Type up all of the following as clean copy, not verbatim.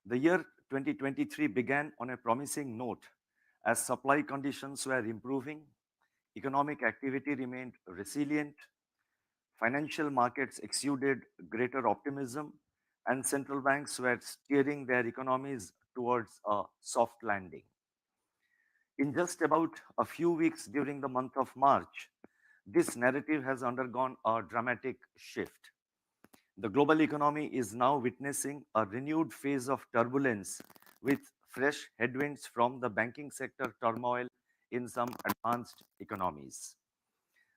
The year 2023 began on a promising note as supply conditions were improving, economic activity remained resilient, financial markets exuded greater optimism, and central banks were steering their economies towards a soft landing. In just about a few weeks during the month of March, this narrative has undergone a dramatic shift. The global economy is now witnessing a renewed phase of turbulence with fresh headwinds from the banking sector turmoil in some advanced economies.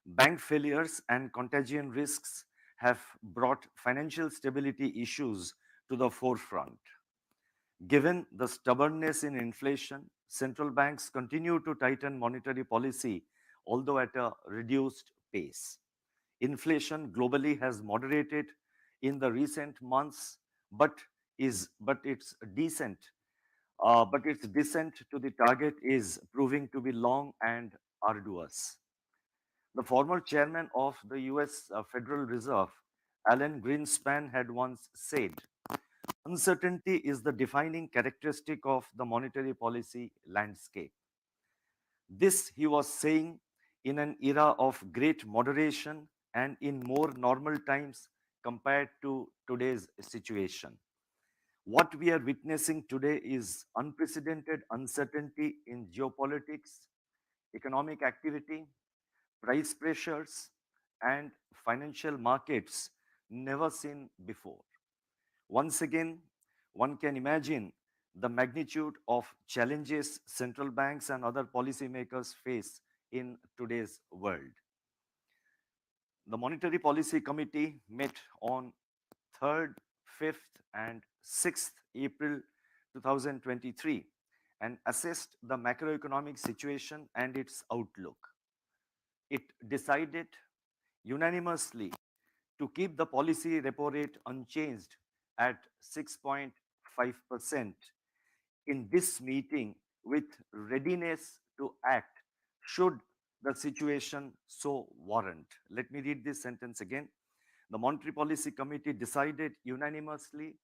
Bank failures and contagion risks have brought financial stability issues to the forefront. Given the stubbornness in inflation, central banks continue to tighten monetary policy, although at a reduced pace. Inflation globally has moderated in the recent months, but is but its descent, its descent to the target is proving to be long and arduous. The former chairman of the US Federal Reserve, Alan Greenspan, had once said, uncertainty is the defining characteristic of the monetary policy landscape. This he was saying in an era of great moderation and in more normal times compared to today's situation. What we are witnessing today is unprecedented uncertainty in geopolitics, economic activity, price pressures, and financial markets never seen before. Once again, one can imagine the magnitude of challenges central banks and other policymakers face in today's world. The Monetary Policy Committee met on 3rd, 5th, and 6th April 2023 and assessed the macroeconomic situation and its outlook. It decided unanimously to keep the policy repo rate unchanged at 6.5% in this meeting with readiness to act should the situation so warrant. Let me read this sentence again. The Monetary Policy Committee decided unanimously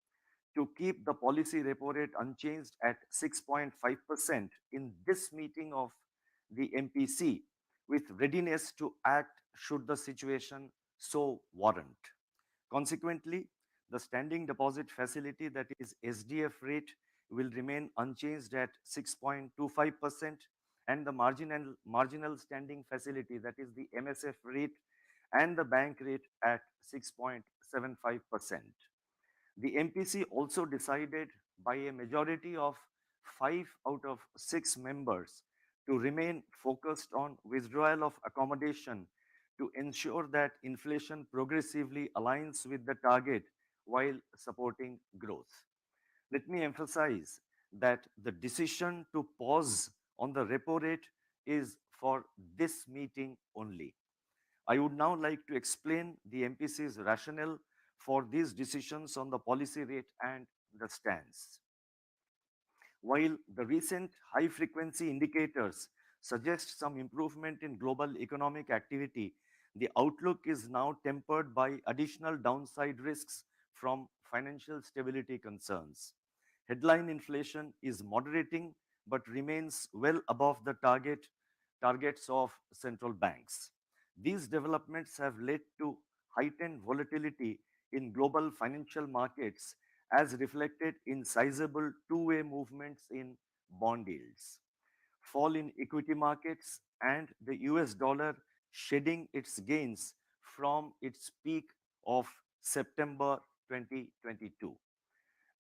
to keep the policy repo rate unchanged at 6.5% in this meeting of the MPC with readiness to act should the situation so warrant. Consequently, the standing deposit facility, that is SDF rate, will remain unchanged at 6.25%, and the marginal standing facility, that is the MSF rate, and the bank rate at 6.75%. The MPC also decided by a majority of 5 out of 6 members to remain focused on withdrawal of accommodation to ensure that inflation progressively aligns with the target while supporting growth. Let me emphasize that the decision to pause on the repo rate is for this meeting only. I would now like to explain the MPC's rationale for these decisions on the policy rate and the stance. While the recent high frequency indicators suggest some improvement in global economic activity, the outlook is now tempered by additional downside risks from financial stability concerns. Headline inflation is moderating but remains well above the targets of central banks. These developments have led to heightened volatility in global financial markets as reflected in sizable two-way movements in bond yields. Fall in equity markets and the US dollar shedding its gains from its peak of September 2022.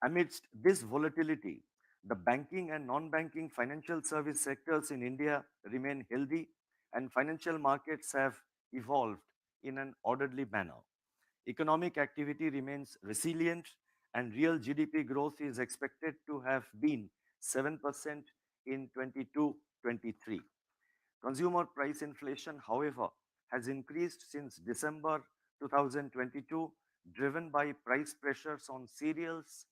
Amidst this volatility, the banking and non-banking financial service sectors in India remain healthy and financial markets have evolved in an orderly manner. Economic activity remains resilient and real GDP growth is expected to have been 7% in 22-23. Consumer price inflation, however, has increased since December 2022, driven by price pressures on cereals,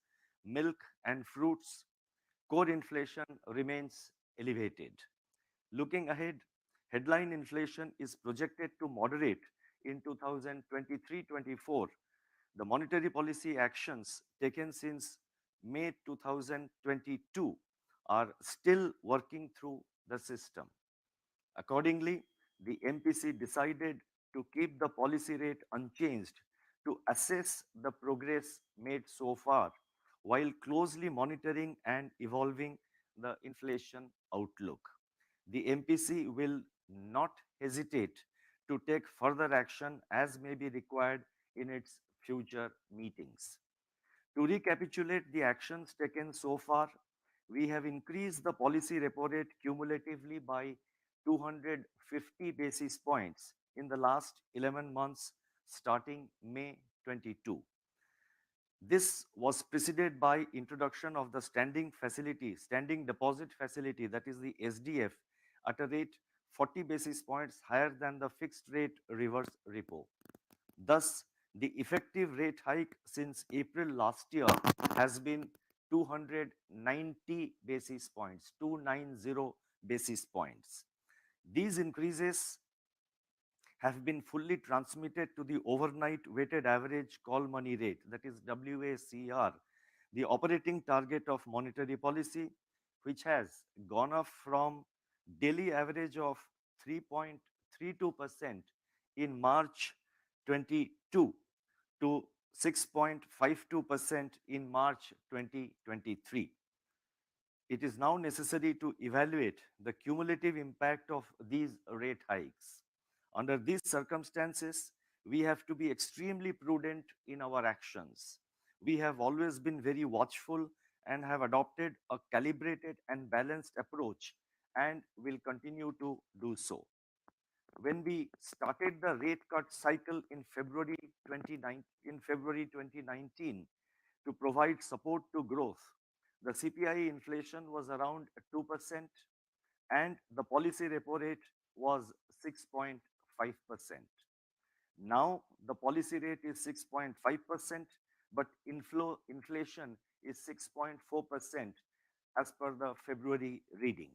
milk, and fruits. Core inflation remains elevated. Looking ahead, headline inflation is projected to moderate in 2023-24. The monetary policy actions taken since May 2022 are still working through the system. Accordingly, the MPC decided to keep the policy rate unchanged to assess the progress made so far while closely monitoring and evolving the inflation outlook. The MPC will not hesitate to take further action as may be required in its future meetings. To recapitulate the actions taken so far, we have increased the policy repo rate cumulatively by 250 basis points in the last 11 months starting May 22. This was preceded by introduction of the standing deposit facility, that is the SDF, at a rate 40 basis points higher than the fixed rate reverse repo. Thus, the effective rate hike since April last year has been 290 basis points, 290 basis points. These increases have been fully transmitted to the overnight weighted average call money rate, that is WACR, the operating target of monetary policy, which has gone up from daily average of 3.32% in March 22 to 6.52% in March 2023. It is now necessary to evaluate the cumulative impact of these rate hikes. Under these circumstances, we have to be extremely prudent in our actions. We have always been very watchful and have adopted a calibrated and balanced approach and will continue to do so. When we started the rate cut cycle in February 2019 to provide support to growth, the CPI inflation was around 2% and the policy repo rate was 6.5%. Now the policy rate is 6.5%, but inflation is 6.4% as per the February reading.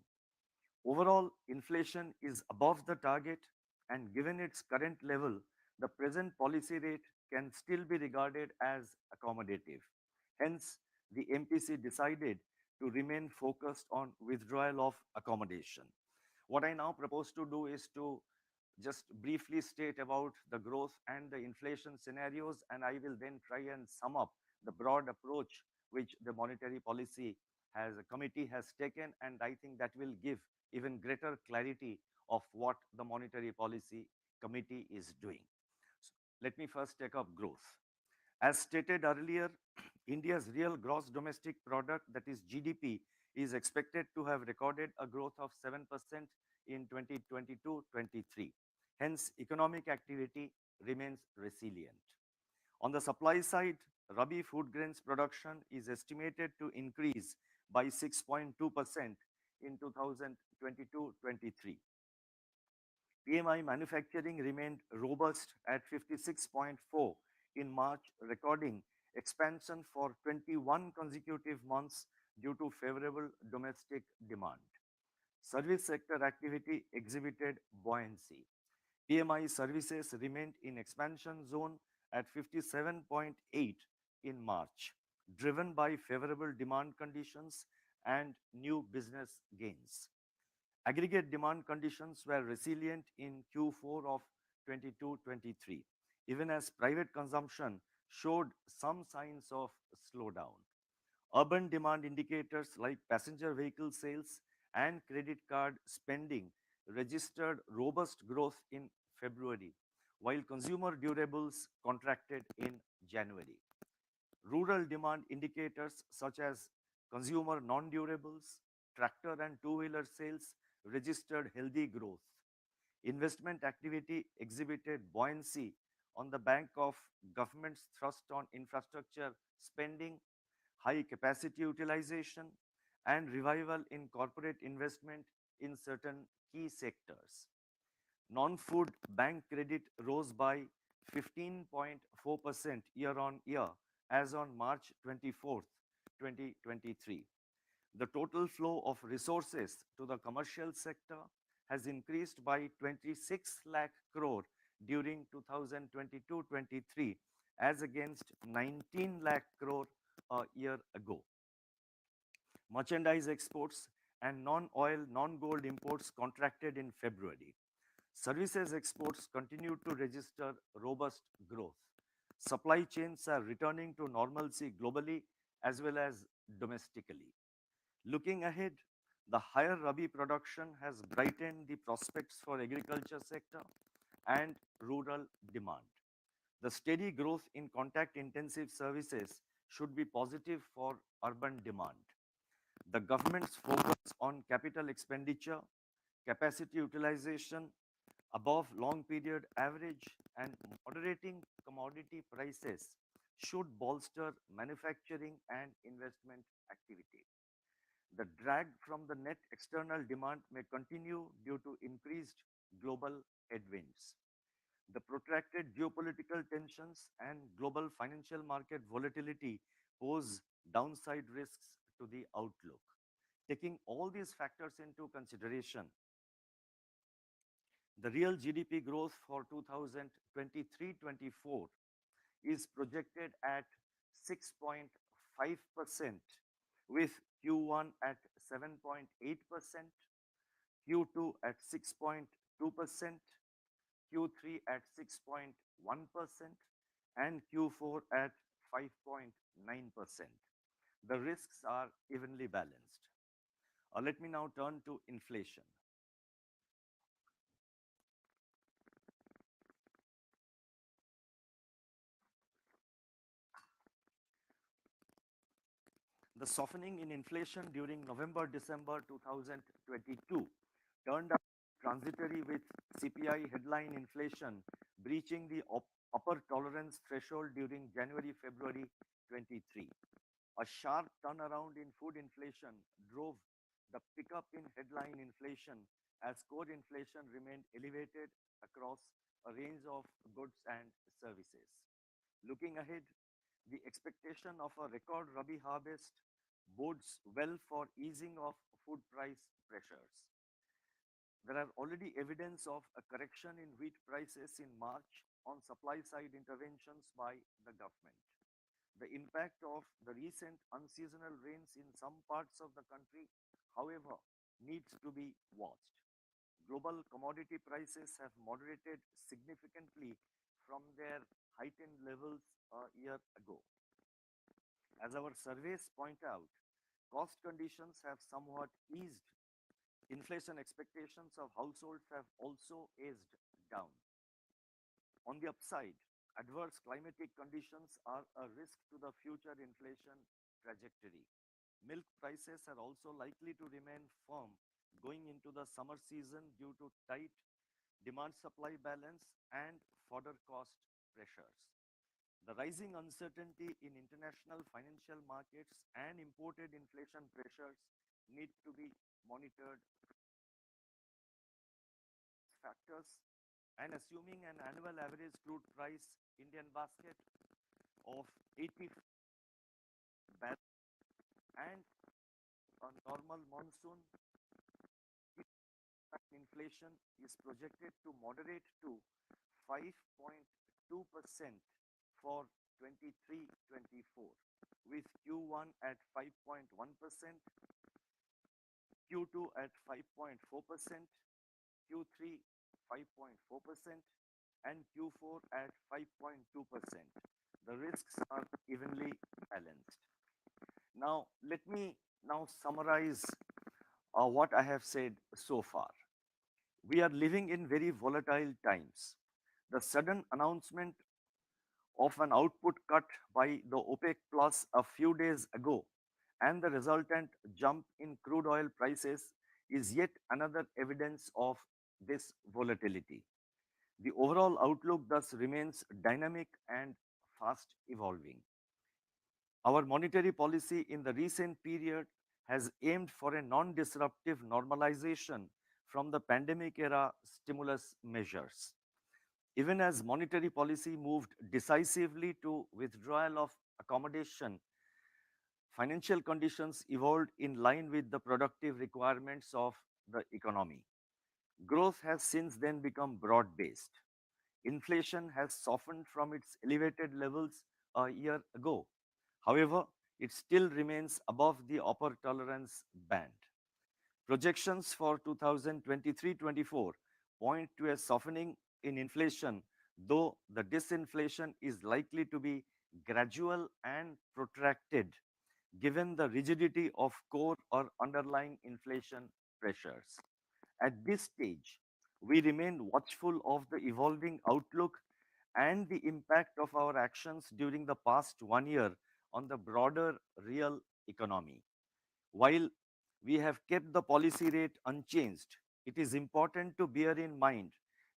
Overall, inflation is above the target, and given its current level, the present policy rate can still be regarded as accommodative. Hence, the MPC decided to remain focused on withdrawal of accommodation. What I now propose to do is to just briefly state about the growth and the inflation scenarios, and I will then try and sum up the broad approach which the monetary policy has a committee has taken, and I think that will give even greater clarity of what the monetary policy committee is doing. So let me first take up growth. As stated earlier, India's real gross domestic product, that is GDP, is expected to have recorded a growth of 7% in 2022-23. Hence, economic activity remains resilient. On the supply side, Rabi food grains production is estimated to increase by 6.2% in 2022-23. PMI manufacturing remained robust at 56.4 in March, recording expansion for 21 consecutive months due to favorable domestic demand. Service sector activity exhibited buoyancy. PMI services remained in expansion zone at 57.8 in March, driven by favorable demand conditions and new business gains. Aggregate demand conditions were resilient in Q4 of 22-23, even as private consumption showed some signs of slowdown. Urban demand indicators like passenger vehicle sales and credit card spending registered robust growth in February, while consumer durables contracted in January. Rural demand indicators such as consumer non-durables, tractor and two-wheeler sales registered healthy growth. Investment activity exhibited buoyancy on the back of government's thrust on infrastructure spending, high capacity utilization, and revival in corporate investment in certain key sectors. Non-food bank credit rose by 15.4% year on year as on March 24th, 2023. The total flow of resources to the commercial sector has increased by 26 lakh crore during 2022-23 as against 19 lakh crore a year ago. Merchandise exports and non-oil, non-gold imports contracted in February. Services exports continue to register robust growth. Supply chains are returning to normalcy globally as well as domestically. Looking ahead, the higher Rabi production has brightened the prospects for agriculture sector and rural demand. The steady growth in contact intensive services should be positive for urban demand. The government's focus on capital expenditure, capacity utilization above long period average, and moderating commodity prices should bolster manufacturing and investment activity. The drag from the net external demand may continue due to increased global headwinds. The protracted geopolitical tensions and global financial market volatility pose downside risks to the outlook. Taking all these factors into consideration, the real GDP growth for 2023-24 is projected at 6.5%, with Q1 at 7.8%, Q2 at 6.2%, Q3 at 6.1%, and Q4 at 5.9%. The risks are evenly balanced. Let me now turn to inflation. The softening in inflation during November-December 2022 turned out transitory, with CPI headline inflation breaching the upper tolerance threshold during January-February 23. A sharp turnaround in food inflation drove the pickup in headline inflation as core inflation remained elevated across a range of goods and services. Looking ahead, the expectation of a record Rabi harvest bodes well for easing of food price pressures. There are already evidence of a correction in wheat prices in March on supply side interventions by the government. The impact of the recent unseasonal rains in some parts of the country, however, needs to be watched. Global commodity prices have moderated significantly from their heightened levels a year ago. As our surveys point out, cost conditions have somewhat eased. Inflation expectations of households have also eased down. On the upside, adverse climatic conditions are a risk to the future inflation trajectory. Milk prices are also likely to remain firm going into the summer season due to tight demand supply balance and fodder cost pressures. The rising uncertainty in international financial markets and imported inflation pressures need to be monitored factors, and assuming an annual average crude price Indian basket of 80 and a normal monsoon, inflation is projected to moderate to 5.2% for 23-24, with Q1 at 5.1%, Q2 at 5.4%, Q3 5.4%, and Q4 at 5.2%. The risks are evenly balanced. Now, let me now summarize what I have said so far. We are living in very volatile times. The sudden announcement of an output cut by the OPEC Plus a few days ago and the resultant jump in crude oil prices is yet another evidence of this volatility. The overall outlook thus remains dynamic and fast evolving. Our monetary policy in the recent period has aimed for a non-disruptive normalization from the pandemic era stimulus measures. Even as monetary policy moved decisively to withdrawal of accommodation, financial conditions evolved in line with the productive requirements of the economy. Growth has since then become broad-based. Inflation has softened from its elevated levels a year ago. However, it still remains above the upper tolerance band. Projections for 2023-24 point to a softening in inflation, though the disinflation is likely to be gradual and protracted given the rigidity of core or underlying inflation pressures. At this stage, we remain watchful of the evolving outlook and the impact of our actions during the past 1 year on the broader real economy. While we have kept the policy rate unchanged, it is important to bear in mind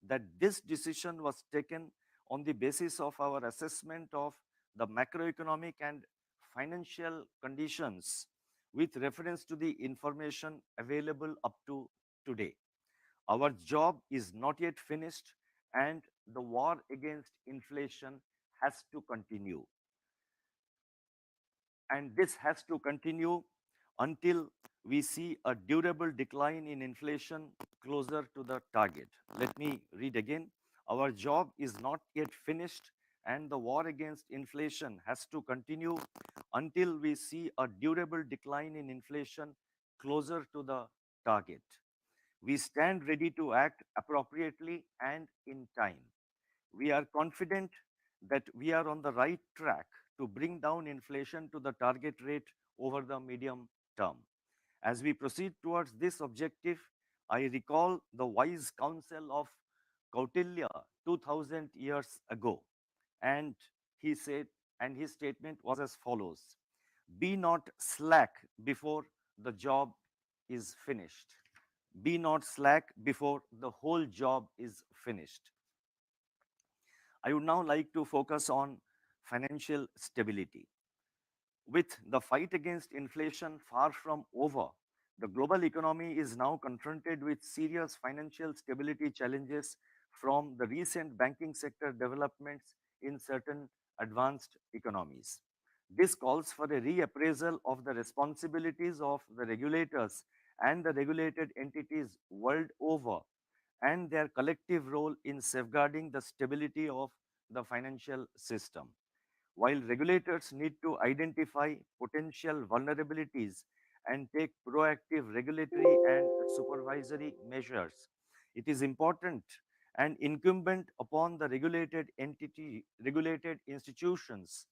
that this decision was taken on the basis of our assessment of the macroeconomic and financial conditions with reference to the information available up to today. Our job is not yet finished, and the war against inflation has to continue. And this has to continue until we see a durable decline in inflation closer to the target. Let me read again. Our job is not yet finished, and the war against inflation has to continue until we see a durable decline in inflation closer to the target. We stand ready to act appropriately and in time. We are confident that we are on the right track to bring down inflation to the target rate over the medium term. As we proceed towards this objective, I recall the wise counsel of Kautilya 2000 years ago. And he said, and his statement was as follows: Be not slack before the job is finished. Be not slack before the whole job is finished. I would now like to focus on financial stability. With the fight against inflation far from over, the global economy is now confronted with serious financial stability challenges from the recent banking sector developments in certain advanced economies. This calls for a reappraisal of the responsibilities of the regulators and the regulated entities world over and their collective role in safeguarding the stability of the financial system. While regulators need to identify potential vulnerabilities and take proactive regulatory and supervisory measures, it is important and incumbent upon the regulated institutions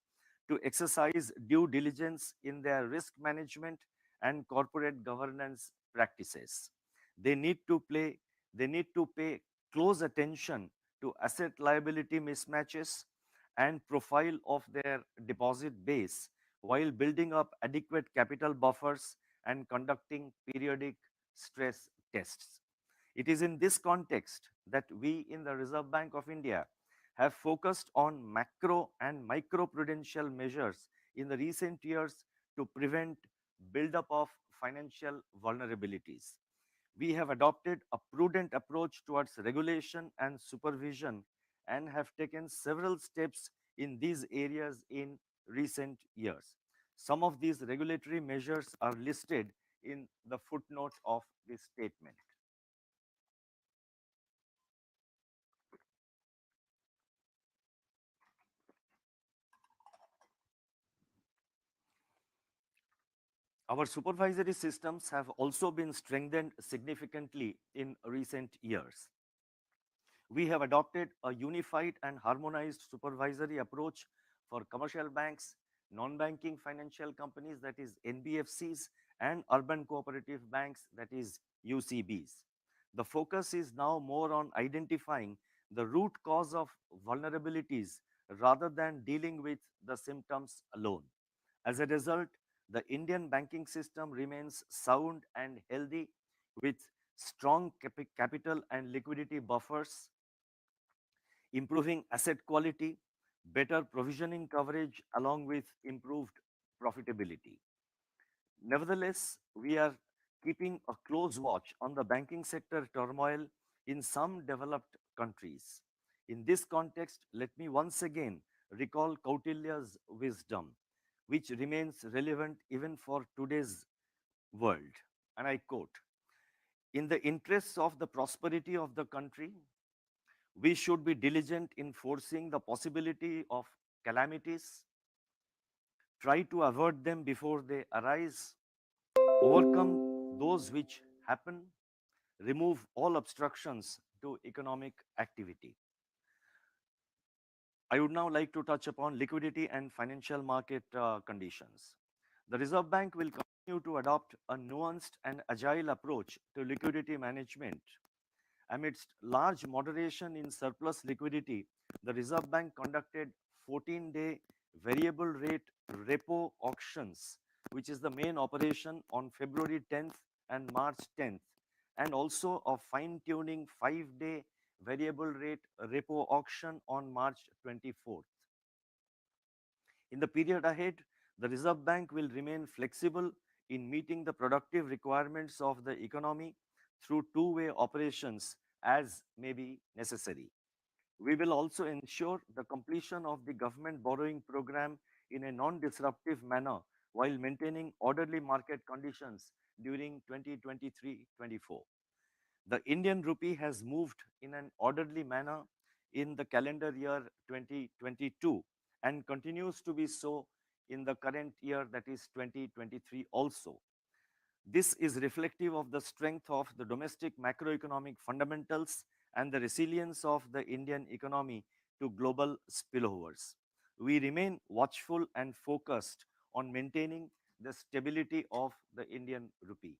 to exercise due diligence in their risk management and corporate governance practices. They need to play, they need to pay close attention to asset liability mismatches and profile of their deposit base while building up adequate capital buffers and conducting periodic stress tests. It is in this context that we in the Reserve Bank of India have focused on macro and micro prudential measures in the recent years to prevent buildup of financial vulnerabilities. We have adopted a prudent approach towards regulation and supervision and have taken several steps in these areas in recent years. Some of these regulatory measures are listed in the footnote of this statement. Our supervisory systems have also been strengthened significantly in recent years. We have adopted a unified and harmonized supervisory approach for commercial banks, non-banking financial companies, that is NBFCs, and urban cooperative banks, that is UCBs. The focus is now more on identifying the root cause of vulnerabilities rather than dealing with the symptoms alone. As a result, the Indian banking system remains sound and healthy with strong capital and liquidity buffers, improving asset quality, better provisioning coverage, along with improved profitability. Nevertheless, we are keeping a close watch on the banking sector turmoil in some developed countries. In this context, let me once again recall Kautilya's wisdom, which remains relevant even for today's world. And I quote: In the interests of the prosperity of the country, we should be diligent in foreseeing the possibility of calamities, try to avoid them before they arise, overcome those which happen, remove all obstructions to economic activity. I would now like to touch upon liquidity and financial market conditions. The Reserve Bank will continue to adopt a nuanced and agile approach to liquidity management. Amidst large moderation in surplus liquidity, the Reserve Bank conducted 14-day variable rate repo auctions, which is the main operation on February 10th and March 10th, and also a fine-tuning 5-day variable rate repo auction on March 24th. In the period ahead, the Reserve Bank will remain flexible in meeting the productive requirements of the economy through two-way operations as may be necessary. We will also ensure the completion of the government borrowing program in a non-disruptive manner while maintaining orderly market conditions during 2023-24. The Indian rupee has moved in an orderly manner in the calendar year 2022 and continues to be so in the current year, that is 2023 also. This is reflective of the strength of the domestic macroeconomic fundamentals and the resilience of the Indian economy to global spillovers. We remain watchful and focused on maintaining the stability of the Indian rupee.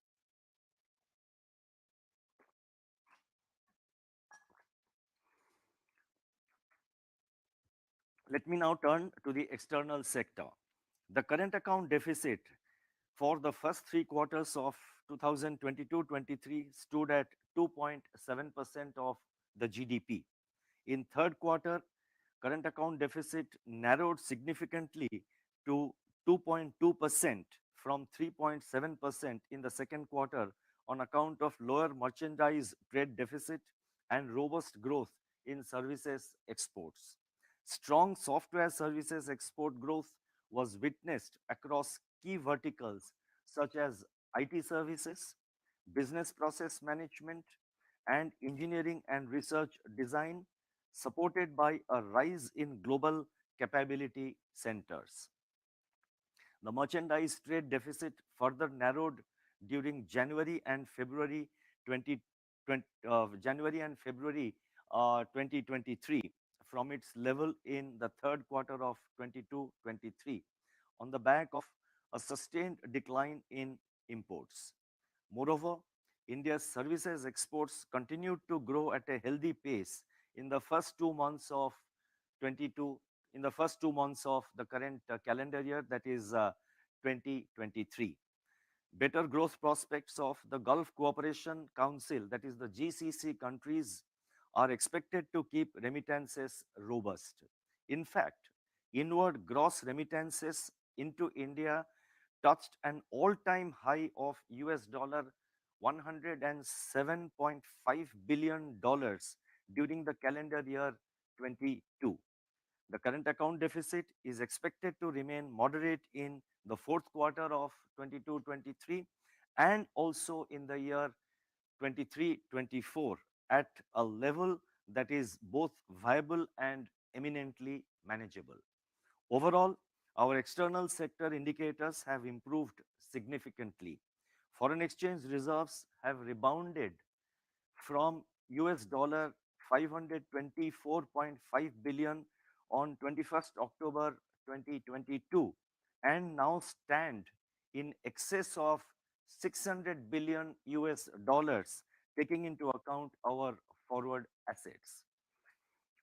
Let me now turn to the external sector. The current account deficit for the first three quarters of 2022-23 stood at 2.7% of the GDP. In third quarter, current account deficit narrowed significantly to 2.2% from 3.7% in the second quarter on account of lower merchandise trade deficit and robust growth in services exports. Strong software services export growth was witnessed across key verticals such as IT services, business process management, and engineering and research design, supported by a rise in global capability centers. The merchandise trade deficit further narrowed during January and February 2023 from its level in the third quarter of 22-23 on the back of a sustained decline in imports. Moreover, India's services exports continued to grow at a healthy pace in the first 2 months of 22 in the first 2 months of the current calendar year, that is 2023. Better growth prospects of the Gulf Cooperation Council, that is the GCC countries, are expected to keep remittances robust. In fact, inward gross remittances into India touched an all-time high of $107.5 billion during the calendar year 22. The current account deficit is expected to remain moderate in the fourth quarter of 22-23 and also in the year 23-24 at a level that is both viable and eminently manageable. Overall, our external sector indicators have improved significantly. Foreign exchange reserves have rebounded from US dollar 524.5 billion on 21st October 2022 and now stand in excess of 600 billion US dollars, taking into account our forward assets.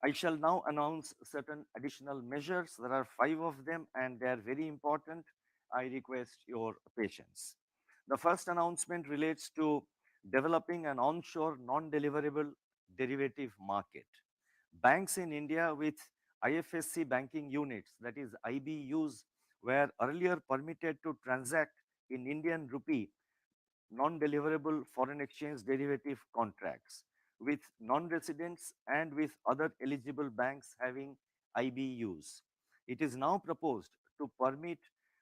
I shall now announce certain additional measures. There are 5 of them and they are very important. I request your patience. The first announcement relates to developing an onshore non-deliverable derivative market. Banks in India with IFSC banking units, that is IBUs, were earlier permitted to transact in Indian rupee non-deliverable foreign exchange derivative contracts with non-residents and with other eligible banks having IBUs. It is now proposed to permit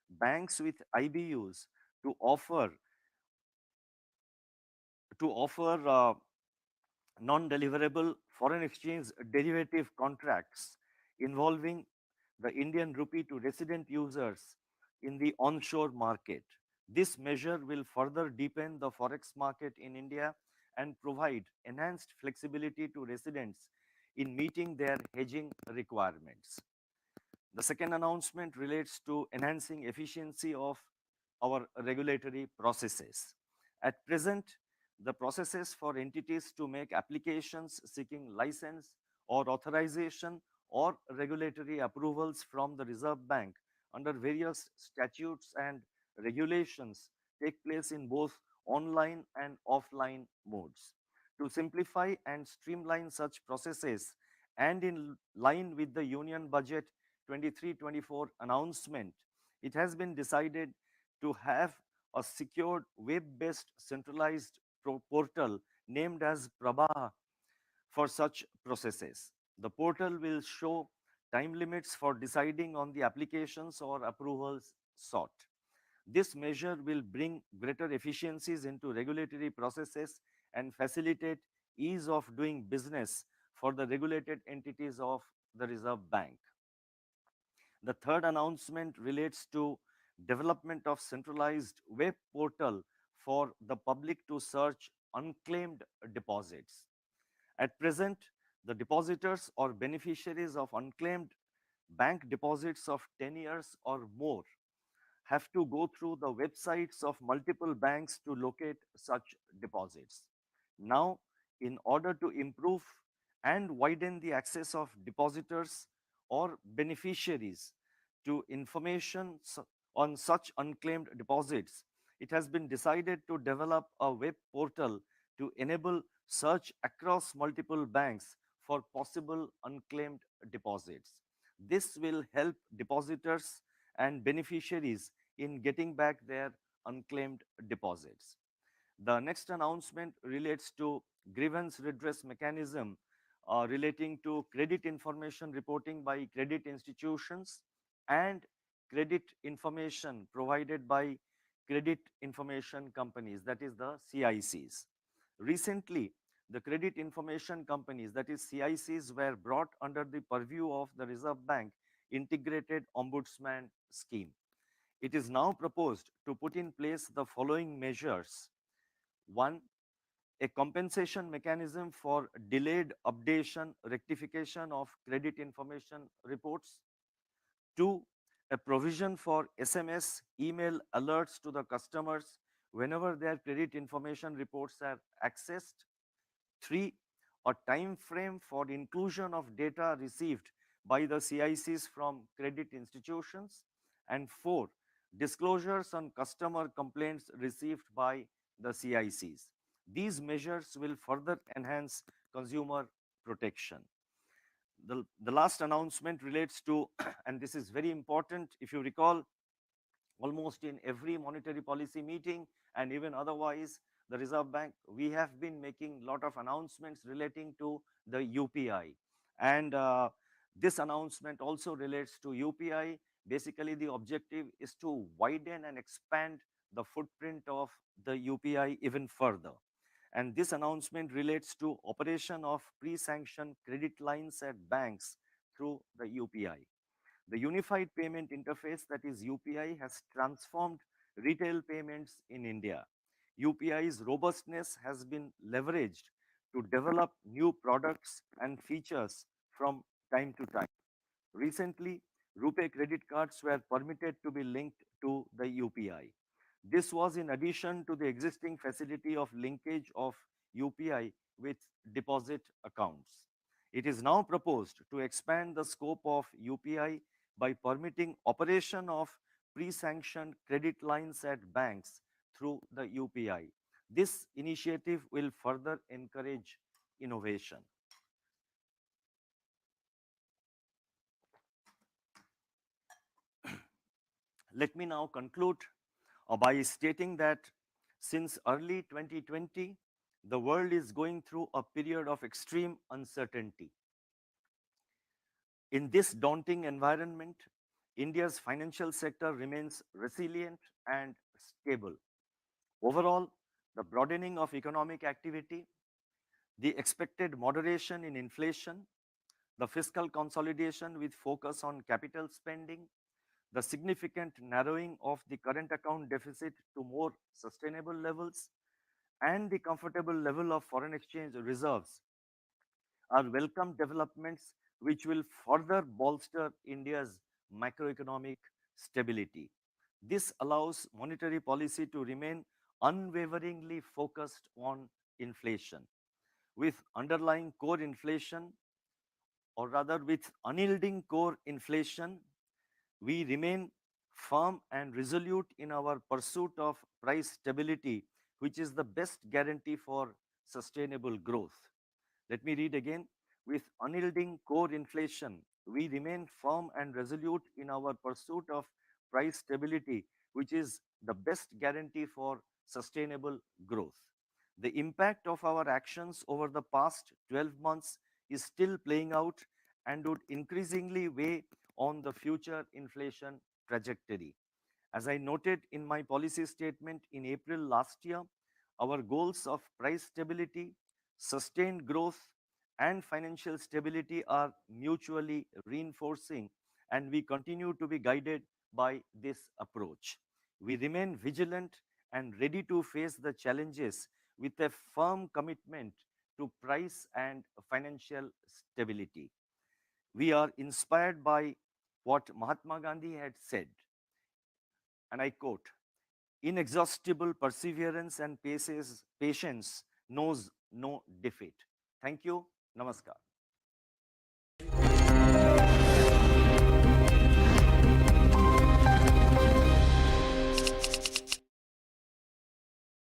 banks with IBUs to offer non-deliverable foreign exchange derivative contracts involving the Indian rupee to resident users in the onshore market. This measure will further deepen the forex market in India and provide enhanced flexibility to residents in meeting their hedging requirements. The second announcement relates to enhancing efficiency of our regulatory processes. At present, the processes for entities to make applications seeking license or authorization or regulatory approvals from the Reserve Bank under various statutes and regulations take place in both online and offline modes. To simplify and streamline such processes and in line with the Union Budget 23-24 announcement, it has been decided to have a secured web-based centralized portal named as Prabha for such processes. The portal will show time limits for deciding on the applications or approvals sought. This measure will bring greater efficiencies into regulatory processes and facilitate ease of doing business for the regulated entities of the Reserve Bank. The third announcement relates to development of centralized web portal for the public to search unclaimed deposits. At present, the depositors or beneficiaries of unclaimed bank deposits of 10 years or more have to go through the websites of multiple banks to locate such deposits. Now, in order to improve and widen the access of depositors or beneficiaries to information on such unclaimed deposits, it has been decided to develop a web portal to enable search across multiple banks for possible unclaimed deposits. This will help depositors and beneficiaries in getting back their unclaimed deposits. The next announcement relates to grievance redress mechanism relating to credit information reporting by credit institutions and credit information provided by credit information companies, that is the CICs. Recently, the credit information companies, that is CICs, were brought under the purview of the Reserve Bank Integrated Ombudsman Scheme. It is now proposed to put in place the following measures. One, a compensation mechanism for delayed updation, rectification of credit information reports. Two, a provision for SMS email alerts to the customers whenever their credit information reports are accessed. Three, a time frame for inclusion of data received by the CICs from credit institutions. And four, disclosures on customer complaints received by the CICs. These measures will further enhance consumer protection. The last announcement relates to, and this is very important, if you recall, almost in every monetary policy meeting and even otherwise, the Reserve Bank, we have been making a lot of announcements relating to the UPI. And this announcement also relates to UPI. Basically, the objective is to widen and expand the footprint of the UPI even further. And this announcement relates to operation of pre-sanctioned credit lines at banks through the UPI. The Unified Payment Interface, that is UPI, has transformed retail payments in India. UPI's robustness has been leveraged to develop new products and features from time to time. Recently, RuPay credit cards were permitted to be linked to the UPI. This was in addition to the existing facility of linkage of UPI with deposit accounts. It is now proposed to expand the scope of UPI by permitting operation of pre-sanctioned credit lines at banks through the UPI. This initiative will further encourage innovation. Let me now conclude by stating that since early 2020, the world is going through a period of extreme uncertainty. In this daunting environment, India's financial sector remains resilient and stable. Overall, the broadening of economic activity, the expected moderation in inflation, the fiscal consolidation with focus on capital spending, the significant narrowing of the current account deficit to more sustainable levels, and the comfortable level of foreign exchange reserves are welcome developments which will further bolster India's macroeconomic stability. This allows monetary policy to remain unwaveringly focused on inflation, with underlying core inflation, or rather with unyielding core inflation. We remain firm and resolute in our pursuit of price stability, which is the best guarantee for sustainable growth. Let me read again. With unyielding core inflation, we remain firm and resolute in our pursuit of price stability, which is the best guarantee for sustainable growth. The impact of our actions over the past 12 months is still playing out and would increasingly weigh on the future inflation trajectory. As I noted in my policy statement in April last year, our goals of price stability, sustained growth, and financial stability are mutually reinforcing, and we continue to be guided by this approach. We remain vigilant and ready to face the challenges with a firm commitment to price and financial stability. We are inspired by what Mahatma Gandhi had said, and I quote, inexhaustible perseverance and patience knows no defeat. Thank you. Namaskar.